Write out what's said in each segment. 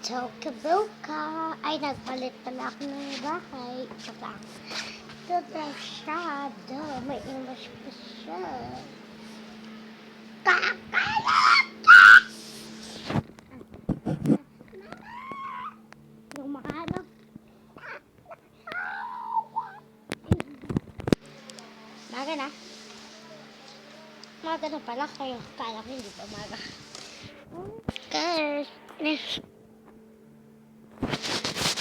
Tokaboka. Ay, nagpalit pala ako ng bahay. Joke lang. Ito na siya. May imas pa siya. Kakalat! Yung makano. Maga na. Maga na pala kayo. Kala ko hindi pa maga. Guys.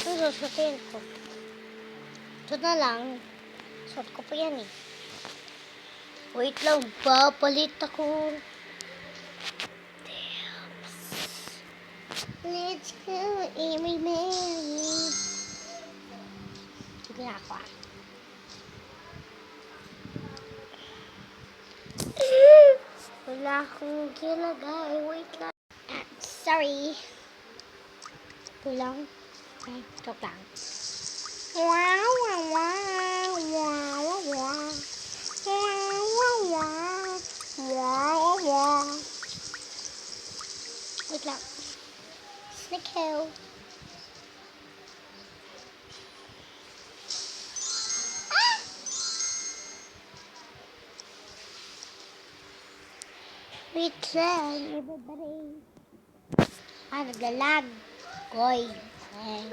Ang susutin ko. Ito na lang. Suot ko pa yan eh. Wait lang. Papalit ako. Let's go. Amy Mary. Sige na ako ah. Wala akong gilagay. Wait lang. Sorry. Kulang. Ay, joke lang. Wow, wow, wow. Wow, wow, wow. Wow, wow, wow. Wow, wow. Wait lang. Snake hill. Wait lang, everybody. Naglalag. Koy. Ay.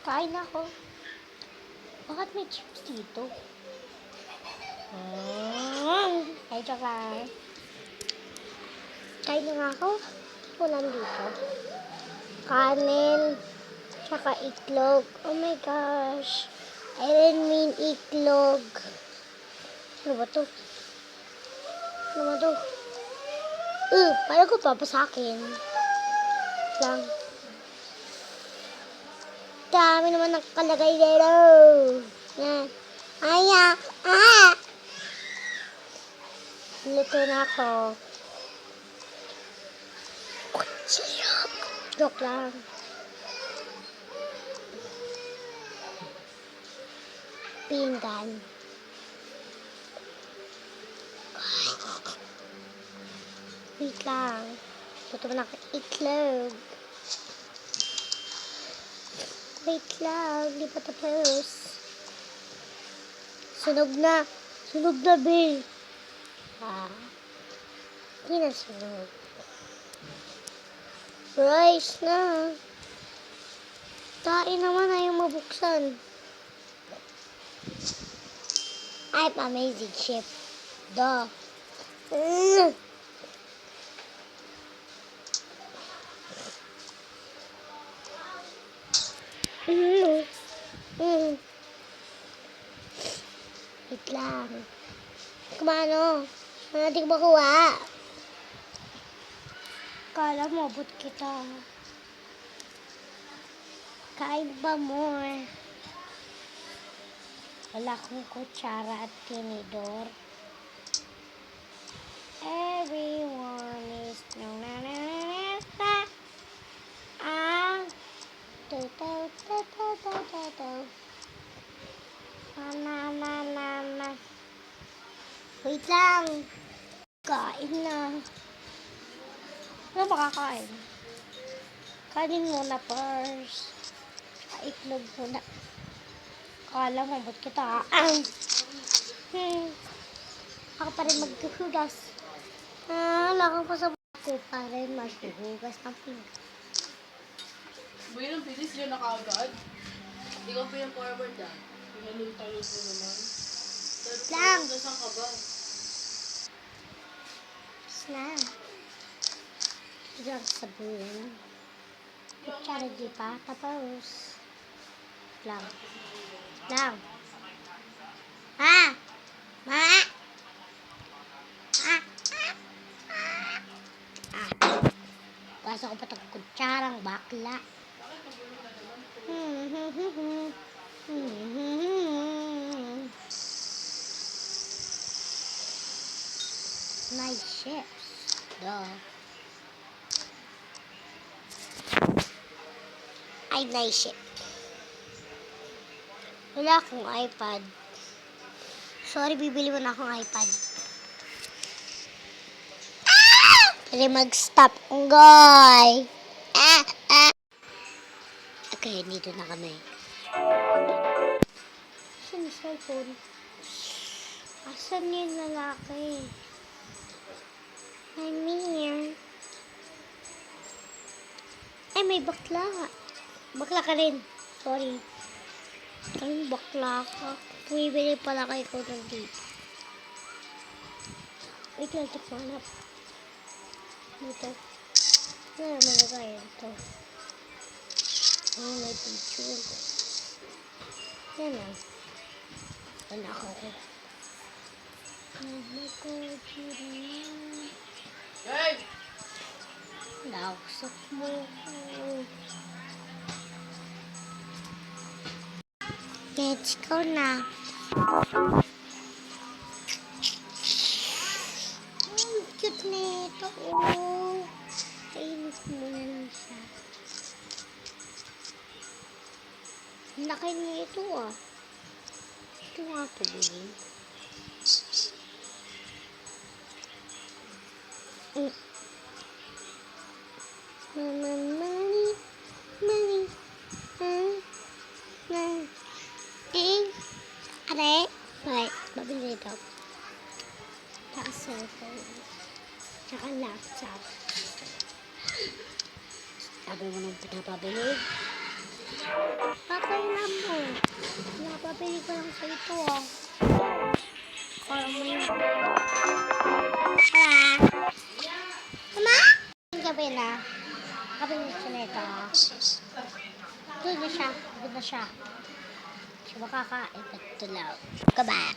Kain ako. Bakit may chips dito? Ay, joke lang. Kain na nga ako. Ulam dito. Kanin. Tsaka itlog. Oh my gosh. I didn't mean itlog. Ano ba to? Ano ba to? Parang ko papasakin. Lang. Dami naman nakalagay dito. Yan. Luto na ako. Joke lang. Pinggan. Wait lang. Luto na ako itlog. Wait lang. Di pa tapos. Sunog na. Sunog na, babe. Hindi na sunog. Rice na. Tain naman ayaw mabuksan. I'm amazing chef. Duh. Wait lang. Kumano? Hindi ko makuha. Kala mo, abot kita. Kain ba more? Wala akong kutsara at tinidor. Everyone is Wait lang. Kain na. Ano ba kakain? Kanin muna first. Itlog muna. Kala mo, ba't kita? Ako pa rin maghuhugas. Lakang pa sa ako pa rin maghuhugas ng pinggan. Boy, ang bilis yun nakagad. Hindi ko pinag-forward yan. Pinalutalo mo naman. Lang! Nasaan ka ba? Snap. Diyan sabon. Kutsara di pa. Tapos. Lang. Lang. Ma! Basa ko pa itong kutsarang bakla. Nice chips. Duh. Ay, nice chip. Wala akong iPad. Sorry, bibili mo na akong iPad. Pwede mag-stop ang guy. Okay, dito na kami. Asan yung cellphone? Asan yung lalaki? I'm here. Ay, may bakla. Bakla ka rin. Sorry. Ay, bakla ka. Bumibili pala kay ko ng dito. Wait lang, ito hanap. Dito. Ano naman nagaya ito? Ano may picture? Yan lang. Wala ako. Hey! Lausap mo. Let's go na. Cute na ito. Oh. Kainis mo na lang siya. Ang laki niya ito ah. Ito nga ito bilhin. Money. Are? Right. Mabili ito. Tsaka cellphone. Tsaka laptop. Sabi mo nung pinapabili. Papailan mo. Pinapabili ko lang sa ito ah. Para mo yun. Mama? Ang gabi na. Kapag siya na ito. Doon na siya. Doon na siya. Siya makakain at tulaw. Goodbye.